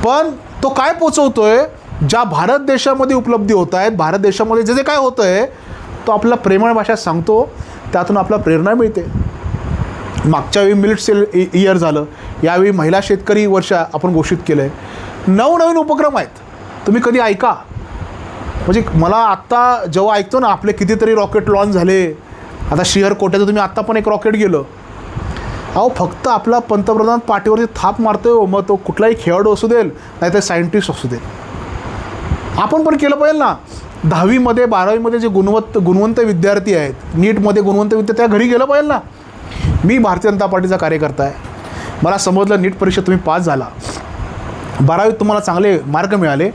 पण तो काय पोचवतोय? ज्या भारत देशामध्ये उपलब्धी होत आहेत, भारत देशामध्ये जे जे काय होतं आहे, तो आपला प्रेमळ भाषेत सांगतो. त्यातून आपला प्रेरणा मिळते. मागच्या वेळी मिल्ट सेल इयर झालं, यावेळी महिला शेतकरी वर्ष आपण घोषित केलं आहे. नवनवीन उपक्रम आहेत, तुम्ही कधी ऐका. म्हणजे मला आत्ता जेव्हा ऐकतो ना, आपले कितीतरी रॉकेट लॉन्च झाले. आता श्रीहरिकोट्याचं तुम्ही आत्ता पण एक रॉकेट गेलं. अहो फक्त आपला पंतप्रधान पाठीवरती थाप मारतोय. मग तो कुठलाही खेळाडू असू देल, नाही तर सायंटिस्ट असू देल. आपण पण केलं पाहिजे ना. 10वीमध्ये 12वीमध्ये जे गुणवंत विद्यार्थी आहेत, नीटमध्ये गुणवंत विद्यार्थी, त्या घरी गेलं पाहिजे ना. मी भारतीय जनता पार्टीचा कार्यकर्ता आहे. मला समजलं नीट परीक्षा तुम्ही पास झाला, 12वीत तुम्हाला चांगले मार्क मिळाले,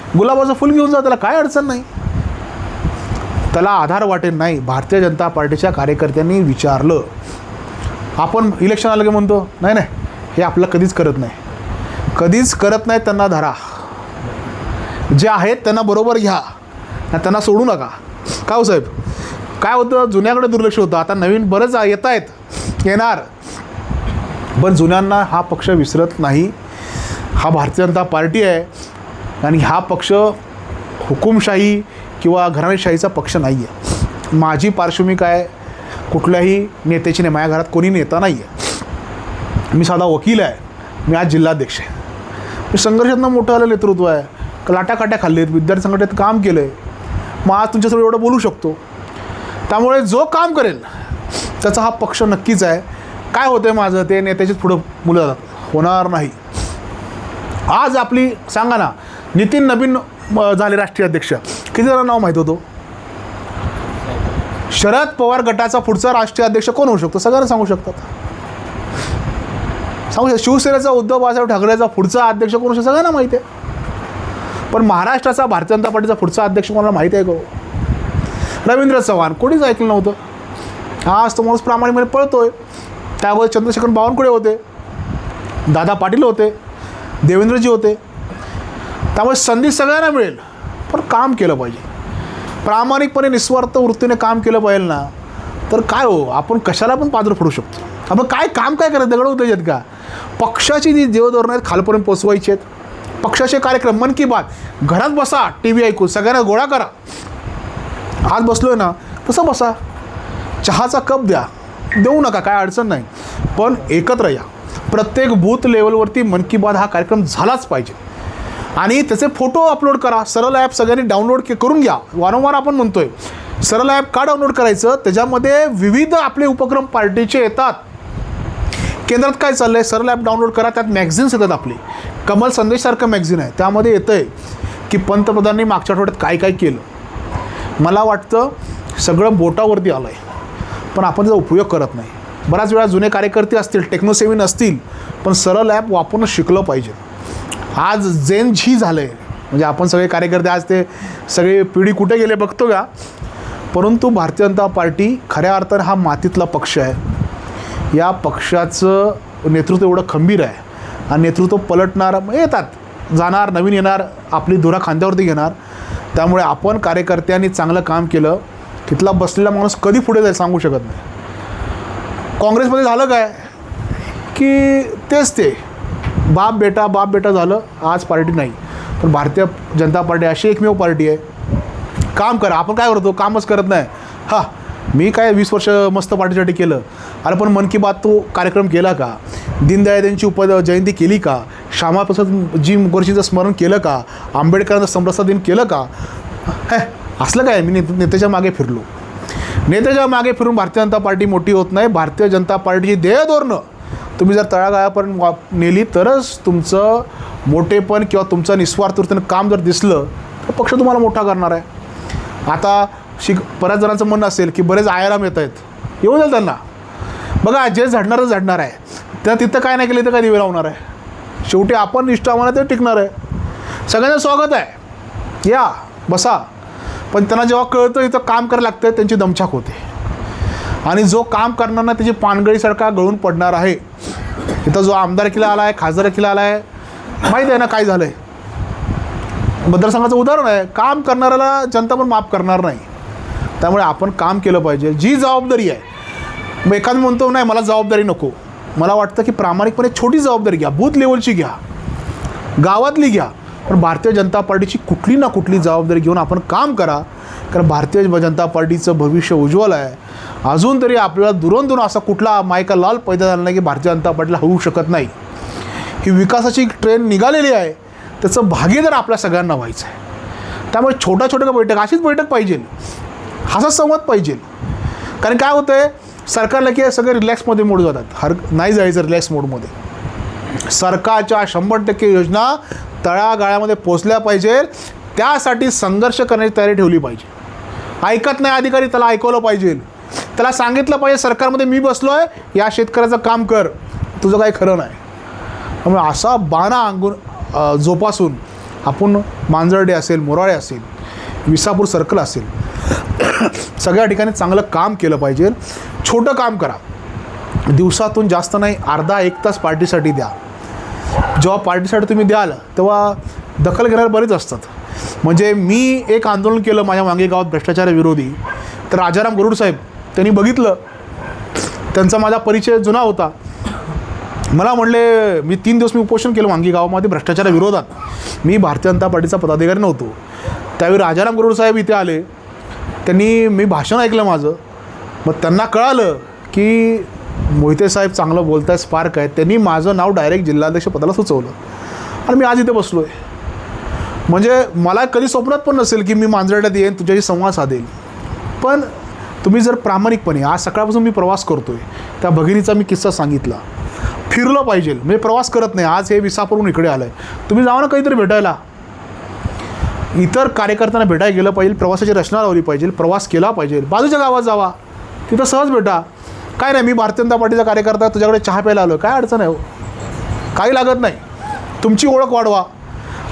गुलाबाचं फुल घेऊन जा, त्याला काय अडचण नाही. त्याला आधार वाटेल नाही. भारतीय जनता पार्टीच्या कार्यकर्त्यांनी विचारलं. आपण इलेक्शन आलं की म्हणतो नाही नाही हे आपलं कधीच करत नाही, कधीच करत नाही. त्यांना धरा, जे आहेत त्यांना बरोबर घ्या, त्यांना सोडू नका. का हो साहेब? काय होतं, जुन्याकडे दुर्लक्ष होतं. आता नवीन बरंच येत आहेत, येणार, पण जुन्यांना हा पक्ष विसरत नाही. हा भारतीय जनता पार्टी आहे आणि हा पक्ष हुकुमशाही किंवा घराणेशाहीचा पक्ष नाही आहे. माझी पार्श्वभूमी काय, कुठल्याही नेत्याची नाही, माझ्या घरात कोणी नेता नाही आहे. मी साधा वकील आहे, मी आज जिल्हाध्यक्ष आहे. मी संघर्षातनं मोठं आलं नेतृत्व आहे, लाटाकाट्या खाल्लेत, विद्यार्थी संघटनेत काम केलं आहे. मग आज तुमच्यासमोर एवढं बोलू शकतो. त्यामुळे जो काम करेल त्याचा हा पक्ष नक्कीच आहे. काय होतं आहे माझं, ते नेत्याचीच पुढं मुलं जातात, होणार नाही. आज आपली सांगा ना, नितीन नवीन झाले राष्ट्रीय अध्यक्ष, किती जणांना नाव माहीत होतं? शरद पवार गटाचा पुढचा राष्ट्रीय अध्यक्ष कोण होऊ शकतो? सगळ्यांना सांगू शकतात. सांगू शकतात. शिवसेनेचा उद्धव बाळासाहेब ठाकरेचा पुढचा अध्यक्ष कोण होऊ शकतो? सगळ्यांना माहिती आहे. पण महाराष्ट्राचा भारतीय जनता पार्टीचा पुढचा अध्यक्ष कोणाला माहिती आहे का? रवींद्र चव्हाण, कोणीच ऐकलं नव्हतं. आज तो माणूस प्रामाणिकपणे पळतोय. त्यावर चंद्रशेखर बावनकुळे होते, दादा पाटील होते, देवेंद्रजी होते. त्यामुळे संधी सगळ्यांना मिळेल, पण काम केलं पाहिजे. प्रामाणिकपणे निस्वार्थ वृत्तीने काम केलं पाहिजे ना, तर काय हो, आपण कशाला पण पाजर फोडू शकतो. आपण काय काम काय करायचं? दगड होते आहेत का? पक्षाची जी देवधोरणं आहेत खालपर्यंत पोचवायची आहेत. पक्षाचे कार्यक्रम, मन की बात, घरात बसा, TV ऐकू, सगळ्यांना गोळा करा. आज बसलोय ना तसं बसा, चहाचा कप द्या, देऊ नका, काय अडचण नाही, पण एकत्र या. प्रत्येक बूथ लेवलवरती मन की बात हा कार्यक्रम झालाच पाहिजे. आणि त्याचे फोटो अपलोड करा. सरळ ॲप सगळ्यांनी डाउनलोड करून घ्या. वारंवार आपण म्हणतोय, सरळ ॲप का डाउनलोड करायचं? त्याच्यामध्ये विविध आपले उपक्रम पार्टीचे येतात. केंद्रात काय चाललं आहे, सरळ ॲप डाउनलोड करा. त्यात मॅगझिन्स येतात आपले, कमल संदेशसारखं मॅगझिन आहे, त्यामध्ये येतं आहे की पंतप्रधानांनी मागच्या आठवड्यात काय काय केलं. मला वाटतं सगळं बोटावरती आलं आहे, पण आपण त्याचा उपयोग करत नाही. बऱ्याच वेळा जुने कार्यकर्ते असतील, टेक्नोसेव्हिन असतील, पण सरळ ॲप वापरणं शिकलं पाहिजे. आज जेन झी झालं आहे, म्हणजे आपण सगळे कार्यकर्ते आज ते सगळे पिढी कुठे गेले बघतो का. परंतु भारतीय जनता पार्टी खऱ्या अर्थानं हा मातीतला पक्ष आहे. या पक्षाचं नेतृत्व एवढं खंबीर आहे आणि नेतृत्व पलटणार येतात, जाणार, नवीन येणार, आपली धुरा खांद्यावरती घेणार. त्यामुळे आपण कार्यकर्त्यांनी चांगलं काम केलं, तिथला बसलेला माणूस कधी पुढे जाईल सांगू शकत नाही. काँग्रेसमध्ये झालं काय की तेच ते बाप बेटा झालं, आज पार्टी नाही. पण भारतीय जनता पार्टी अशी एकमेव पार्टी आहे, काम करा. आपण काय करतो, कामच करत नाही. हां, मी काय 20 वर्ष मस्त पार्टीसाठी केलं. अरे पण मन की बात तो कार्यक्रम केला का, दीनदयाळ यांची जयंती केली का, श्यामाप्रसाद जी मुखर्जीचं स्मरण केलं का, आंबेडकरांचं समरसता दिन केलं का. असलं काय, मी नेत्याच्या मागे फिरलो. नेत्याच्या मागे फिरून भारतीय जनता पार्टी मोठी होत नाही. भारतीय जनता पार्टीची ध्येय धोरणं तुम्ही जर तळागाळापर्यंत नेली तरच तुमचं मोठेपण किंवा तुमचं निस्वार्थ वृत्तीनं काम जर दिसलं तर पक्ष तुम्हाला मोठा करणार आहे. आता बऱ्याच जणांचं म्हणणं असेल की बरेच आयाराम येत आहेत, येऊ द्या त्यांना. बघा, जे झडणारच झडणार आहे, त्या तिथं काय नाही केलं तर काय दिवे लावणार आहे. शेवटी आपण निष्ठावान ते टिकणार आहे. सगळ्यांचं स्वागत आहे, या बसा. पण त्यांना जेव्हा कळतं इथं काम करायला लागतं त्यांची दमछाक होते. आणि जो काम करणार ना त्याची पानगळीसारखा गळून पडणार आहे. इथं जो आमदारकीला आला आहे, खासदारकीला आला आहे, माहीत आहे ना काय झालं आहे. मतदारसंघाचं उदाहरण आहे. काम करणाऱ्याला जनता पण माफ करणार नाही. त्यामुळे आपण काम केलं पाहिजे. जी जबाबदारी आहे, मग एखादं म्हणतो नाही मला जबाबदारी नको. मला वाटतं की प्रामाणिकपणे छोटी जबाबदारी घ्या, बूथ लेवलची घ्या, गावातली घ्या, पण भारतीय जनता पार्टीची कुठली ना कुठली जबाबदारी घेऊन आपण काम करा. कारण भारतीय जनता पार्टीचं भविष्य उज्ज्वल आहे. अजून तरी आपल्याला दुरून असा कुठला मायका लाल पैदा झाला नाही की भारतीय जनता पार्टीला होऊ शकत नाही. ही विकासाची ट्रेन निघालेली आहे, त्याचं भागीदार आपल्या सगळ्यांना व्हायचं आहे. त्यामुळे छोट्या बैठक, अशीच बैठक पाहिजे, असा संवाद पाहिजे. कारण काय होतं आहे, सरकारला की सगळे रिलॅक्समध्ये मोड जातात. नाही जायचं रिलॅक्स मोडमध्ये. सरकारच्या 100% योजना तळागाळामध्ये पोचल्या पाहिजे. त्यासाठी संघर्ष करण्याची तयारी ठेवली पाहिजे. ऐकत नाही अधिकारी, त्याला ऐकवलं पाहिजे. त्याला सांगितलं पाहिजे सरकारमध्ये मी बसलो आहे, या शेतकऱ्याचं काम कर, तुझं काही खरं नाही. त्यामुळे असा बाणा अंगून जोपासून आपण मांजर्डे असेल, मोराळे असेल, विसापूर सर्कल असेल, सगळ्या ठिकाणी चांगलं काम केलं पाहिजे. छोटं काम करा, दिवसातून जास्त नाही, अर्धा 1 तास पार्टीसाठी द्या. जेव्हा पार्टीसाठी तुम्ही द्याल तेव्हा दखल घेणारे बरेच असतात. म्हणजे मी एक आंदोलन केलं माझ्या वांगी गावात भ्रष्टाचाराविरोधी, तर राजाराम गरुड साहेब त्यांनी बघितलं, त्यांचा माझा परिचय जुना होता. मला म्हणले, मी 3 दिवस उपोषण केलं वांगी गावामध्ये भ्रष्टाचाराविरोधात. मी भारतीय जनता पार्टीचा पदाधिकारी नव्हतो. त्यावेळी राजाराम गरुड साहेब इथे आले, त्यांनी मी भाषण ऐकलं माझं. मग त्यांना कळालं की मोहिते साहेब चांगलं बोलत आहे, स्पार्क आहे. त्यांनी माझं नाव डायरेक्ट जिल्हाध्यक्ष पदाला सुचवलं आणि मी आज इथे बसलो आहे. म्हणजे मला कधी स्वप्नात पण नसेल की मी मांजरड्यात येईन, तुझ्याशी संवाद साधेल. पण तुम्ही जर प्रामाणिकपणे, आज सकाळपासून मी प्रवास करतो आहे, त्या भगिनीचा मी किस्सा सांगितला. फिरलं पाहिजे, म्हणजे प्रवास करत नाही. आज हे विसापूरहून इकडे आलं आहे, तुम्ही जावा ना काहीतरी भेटायला. इतर कार्यकर्त्यांना भेटायला गेलं पाहिजे, प्रवासाची रचना लावली पाहिजे, प्रवास केला पाहिजे. बाजूच्या गावात जावा, तिथं सहज भेटा. काय नाही, मी भारतीय जनता पार्टीचा कार्यकर्ता, तुझ्याकडे चहा प्यायला आलो, काय अडचण आहे हो, काही लागत नाही. तुमची ओळख वाढवा.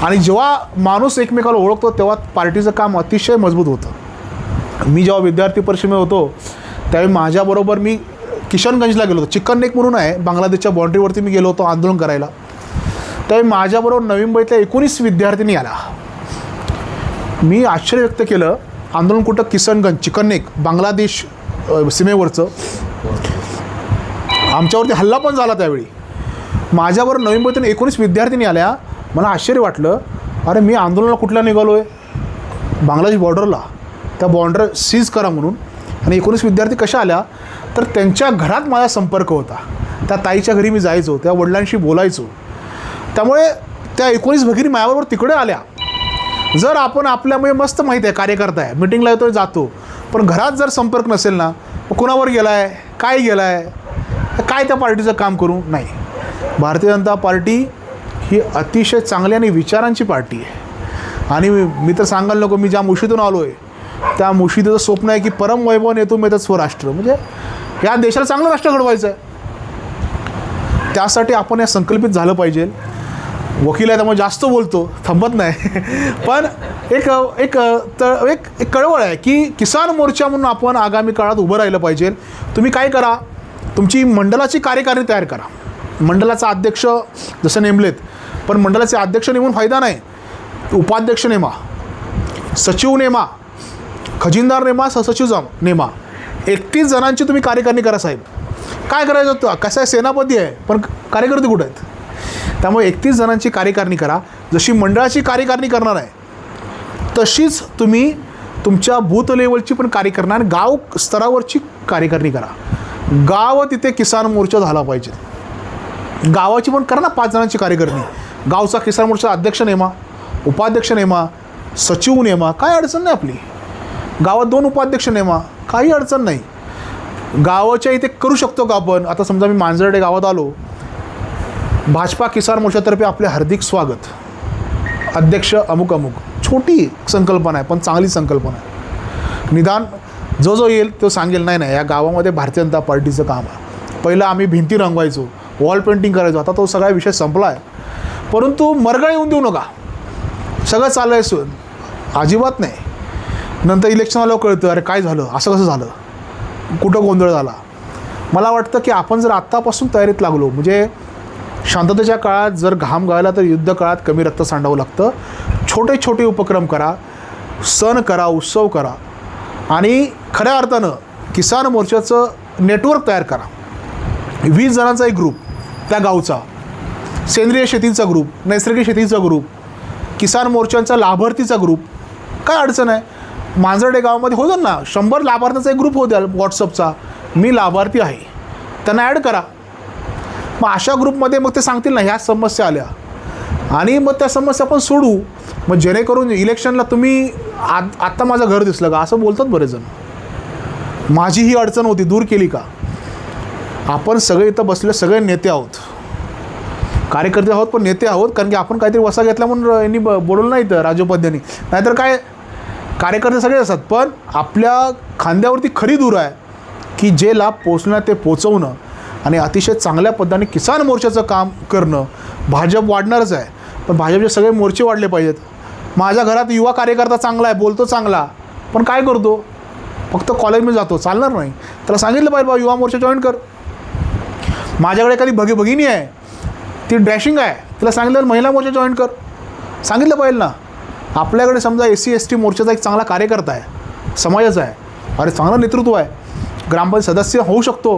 आणि जेव्हा माणूस एकमेकाला ओळखतो तेव्हा पार्टीचं काम अतिशय मजबूत होतं. मी जेव्हा विद्यार्थी परिषदेमध्ये होतो त्यावेळी माझ्याबरोबर मी किशनगंजला गेलो होतो. चिकन नेक म्हणून आहे, बांगलादेशच्या बाँड्रीवरती मी गेलो होतो आंदोलन करायला. त्यावेळी माझ्याबरोबर नवी मुंबईतल्या 19 विद्यार्थिनी आला. मी आश्चर्य व्यक्त केलं. आंदोलन कुठं, किशनगंज, चिकन नेक, बांगलादेश सीमेवरचं. आमच्यावरती हल्ला पण झाला त्यावेळी. माझ्याबरोबर नवी मुंबईतून 19 विद्यार्थिनी आल्या. मला आश्चर्य वाटलं, अरे मी आंदोलनाला कुठला निघालो आहे, बांगलादेश बॉर्डरला, त्या बॉर्डर सीज करा म्हणून. आणि 19 विद्यार्थी कशा आल्या, तर त्यांच्या घरात माझा संपर्क होता. त्या ताईच्या घरी मी जायचो, त्या वडिलांशी बोलायचो. त्यामुळे त्या 19 भगिनी माझ्याबरोबर तिकडे आल्या. जर आपण आपल्यामुळे मस्त माहीत आहे कार्यकर्ता आहे, मिटिंगला येतो जातो, पण घरात जर संपर्क नसेल ना, कुणावर गेला आहे, काय गेला आहे, काय त्या पार्टीचं काम करू नाही. भारतीय जनता पार्टी ही अतिशय चांगली आणि विचारांची पार्टी आहे. आणि मी तर सांगायला नको, मी ज्या मुशीतून आलो आहे त्या मुशीचं स्वप्न आहे की परम वैभव नेतो मेतच स्वराष्ट्र, म्हणजे या देशाला चांगलं राष्ट्र घडवायचं आहे. त्यासाठी आपण या संकल्पित झालं पाहिजे. वकील आहे त्यामुळे जास्त बोलतो, थांबत नाही. पण एक एक तर एक कळवळ आहे की किसान मोर्चा म्हणून आपण आगामी काळात उभं राहिलं पाहिजे. तुम्ही काय करा, तुमची मंडळाची कार्यकारिणी तयार करा. मंडळाचा अध्यक्ष जसं नेमलेत, पण मंडळाचे अध्यक्ष नेमून फायदा नाही. उपाध्यक्ष नेमा, सचिव नेमा, खजिनदार नेमा, सहसचिव नेमा. 31 जणांची तुम्ही कार्यकारिणी करा साहेब. काय करायचं होतं, कसं आहे, सेनापती आहे पण कार्यकर्ते कुठे आहेत? त्यामुळे 31 जणांची कार्यकारिणी करा. जशी मंडळाची कार्यकारिणी करणार आहे तशीच तुम्ही तुमच्या बूथ लेवलची पण कार्यकारिणी आणि गाव स्तरावरची कार्यकारिणी करा. गाव तिथे किसान मोर्चा झाला पाहिजे. गावाची पण करा ना 5 जणांची कार्यकारिणी. गावचा किसान मोर्चा अध्यक्ष नेमा, उपाध्यक्ष नेमा, सचिव नेमा, काय अडचण नाही आपली. गावात 2 उपाध्यक्ष नेमा, काही अडचण नाही. गावाच्या इथे करू शकतो का आपण? आता समजा मी मांजर्डे गावात आलो, भाजपा किसान मोर्चातर्फे आपले हार्दिक स्वागत, अध्यक्ष अमुक अमुक. छोटी संकल्पना आहे पण चांगली संकल्पना आहे. निदान जो येईल तो सांगेल नाही नाही या गावामध्ये भारतीय जनता पार्टीचं काम आहे. पहिलं आम्ही भिंती रंगवायचो, वॉल पेंटिंग करायचो, आता तो सगळा विषय संपला आहे. परंतु मरगळ येऊन देऊ नका, सगळं चाललं आहे अजिबात नाही. नंतर इलेक्शन आल्यावर कळतं अरे काय झालं, असं कसं झालं, कुठं गोंधळ झाला. मला वाटतं की आपण जर आत्तापासून तयारीत लागलो, म्हणजे शांततेच्या काळात जर घाम गाळला तर युद्ध काळात कमी रक्त सांडावं लागतं. छोटे छोटे उपक्रम करा, सण करा, उत्सव करा आणि खऱ्या अर्थानं किसान मोर्चाचं नेटवर्क तयार करा. 20 जणांचा एक ग्रुप त्या गावचा, सेंद्रिय शेतीचा ग्रुप, नैसर्गिक शेतीचा ग्रुप, किसान मोर्चांचा लाभार्थीचा ग्रुप. काय अडचण आहे? मांजर्डे गावामध्ये होतं ना 100 लाभार्थ्यांचा एक ग्रुप होता व्हॉट्सअपचा, मी लाभार्थी आहे, त्यांना ॲड करा. मग अशा ग्रुपमध्ये मग ते सांगतील ना ह्या समस्या आल्या आणि मग त्या समस्या आपण सोडू. मग जेणेकरून इलेक्शनला तुम्ही आत्ता माझं घर दिसलं का असं बोलतात बरेच जण. माझी ही अडचण होती, दूर केली का? आपण सगळे इथं बसले सगळे नेते आहोत, कार्यकर्ते आहोत पण नेते आहोत. कारण की आपण काहीतरी वसा घेतला म्हणून यांनी बोलवलं नाही तर राजोपाध्यांनी, नाहीतर काय कार्यकर्ते सगळे असतात. पण आपल्या खांद्यावरती खरी दूर आहे की जे लाभ पोचणं ते पोचवणं आणि अतिशय चांगल्या पद्धतीने किसान मोर्चाचं काम करणं. भाजप वाढणारच आहे पण भाजपचे सगळे मोर्चे वाढले पाहिजेत. माझ्या घरात युवा कार्यकर्ता चांगला आहे, बोलतो चांगला, पण काय करतो, फक्त कॉलेजमध्ये जातो, चालणार नाही. त्याला सांगितलं पाहिजे बा युवा मोर्चा जॉईन कर. माझ्याकडे एखादी भगिनी आहे, ती डॅशिंग आहे, तिला सांगितलं महिला मोर्चा जॉईन कर, सांगितलं पाहिजे ना. आपल्याकडे समजा SC ST मोर्चाचा एक चांगला कार्यकर्ता आहे, समाजाचा आहे, अरे चांगलं नेतृत्व आहे, ग्रामपंचायत सदस्य होऊ शकतो,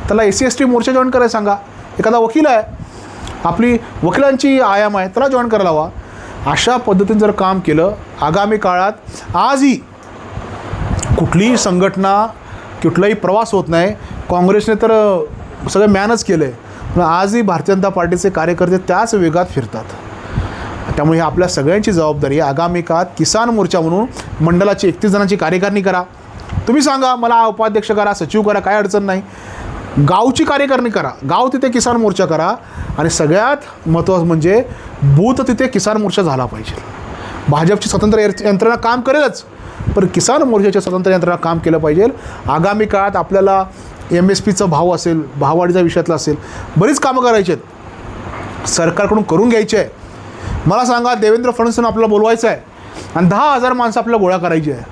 त्याला SC ST मोर्चा जॉईन करायला सांगा. एखादा वकील आहे, आपली वकिलांची आयाम आहे, त्याला जॉईन करायला हवा. अशा पद्धतीने जर काम केलं आगामी काळात, आजही कुठलीही संघटना कुठलाही प्रवास होत नाही. काँग्रेसने तर सगळं मॅनच केलं आहे, पण आजही भारतीय जनता पार्टीचे कार्यकर्ते त्याच वेगात फिरतात. त्यामुळे ही आपल्या सगळ्यांची जबाबदारी आहे. आगामी काळात किसान मोर्चा म्हणून मंडळाची 31 जणांची कार्यकारिणी करा. तुम्ही सांगा मला उपाध्यक्ष करा, सचिव करा, काय अडचण नाही. गावची कार्यकारिणी करा, गाव तिथे किसान मोर्चा करा आणि सगळ्यात महत्त्वाचं म्हणजे बूथ तिथे किसान मोर्चा झाला पाहिजे. भाजपची स्वतंत्र यंत्रणा काम करेलच, पण किसान मोर्चाच्या स्वतंत्र यंत्रणा काम केलं पाहिजे. आगामी काळात आपल्याला MSPचा भाव असेल, भाववाढीच्या विषयातला असेल, बरीच कामं करायची आहेत, सरकारकडून करून घ्यायची आहे. मला सांगा देवेंद्र फडणवीसांना आपल्याला बोलवायचं आहे आणि 10,000 माणसं आपल्याला गोळा करायची आहे.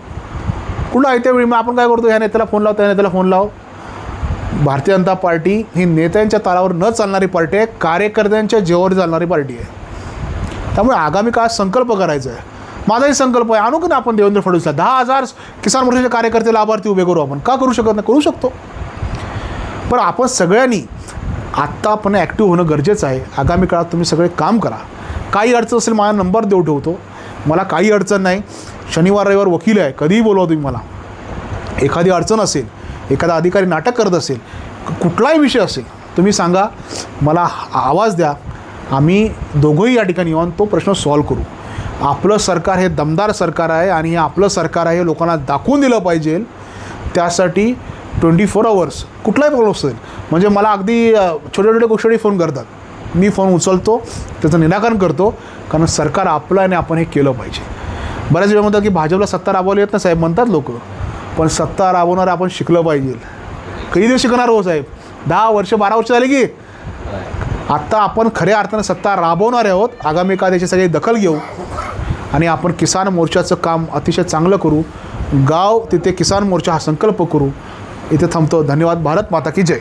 कुठं आहे त्यावेळी मग आपण काय करतो, ह्या नेत्याला फोन लाव, त्या नेत्याला फोन लाव. भारतीय जनता पार्टी ही नेत्यांच्या तालावर न चालणारी पार्टी आहे, कार्यकर्त्यांच्या जीवावर चालणारी पार्टी आहे. त्यामुळे आगामी काळात संकल्प करायचा आहे. माझाही संकल्प आहे, आणू की ना आपण देवेंद्र फडणवीसला 10,000 किसान मोर्चाचे कार्यकर्ते लाभार्थी उभे करू. आपण का करू शकत नाही? करू शकतो. पण आपण सगळ्यांनी आत्ता आपण ॲक्टिव्ह होणं गरजेचं आहे. आगामी काळात तुम्ही सगळे काम करा. काही अडचण असेल माझा नंबर देऊ ठेवतो, मला काही अडचण नाही. शनिवार रविवार वकील आहे, कधीही बोलवा तुम्ही मला. एखादी अडचण असेल, एखादा अधिकारी नाटक करत असेल, कुठलाही विषय असेल, तुम्ही सांगा, मला आवाज द्या. आम्ही दोघंही या ठिकाणी येऊन तो प्रश्न सॉल्व करू. आपलं सरकार हे दमदार सरकार आहे आणि हे आपलं सरकार आहे हे लोकांना दाखवून दिलं पाहिजे. त्यासाठी 24 आवर्स कुठलाही प्रॉब्लेम असेल, म्हणजे मला अगदी छोट्या छोट्या गोष्टी फोन करतात, मी फोन उचलतो, त्याचं निराकरण करतो, कारण सरकार आपलं आणि आपण हे केलं पाहिजे. बऱ्याच वेळा म्हणतात की भाजपला सत्ता राबवली येत ना साहेब, म्हणतात लोक, पण सत्ता राबवणार आपण शिकलं पाहिजे. कधी दिवस शिकणार हो साहेब? 10 वर्ष 12 वर्ष झाली की आत्ता आपण खऱ्या अर्थानं सत्ता राबवणार आहोत. आगामी काळात याची सगळी दखल घेऊ आणि आपण किसान मोर्चाचं काम अतिशय चांगलं करू. गाव तिथे किसान मोर्चा हा संकल्प करू. इथे थांबतो. धन्यवाद. भारत माता की जय.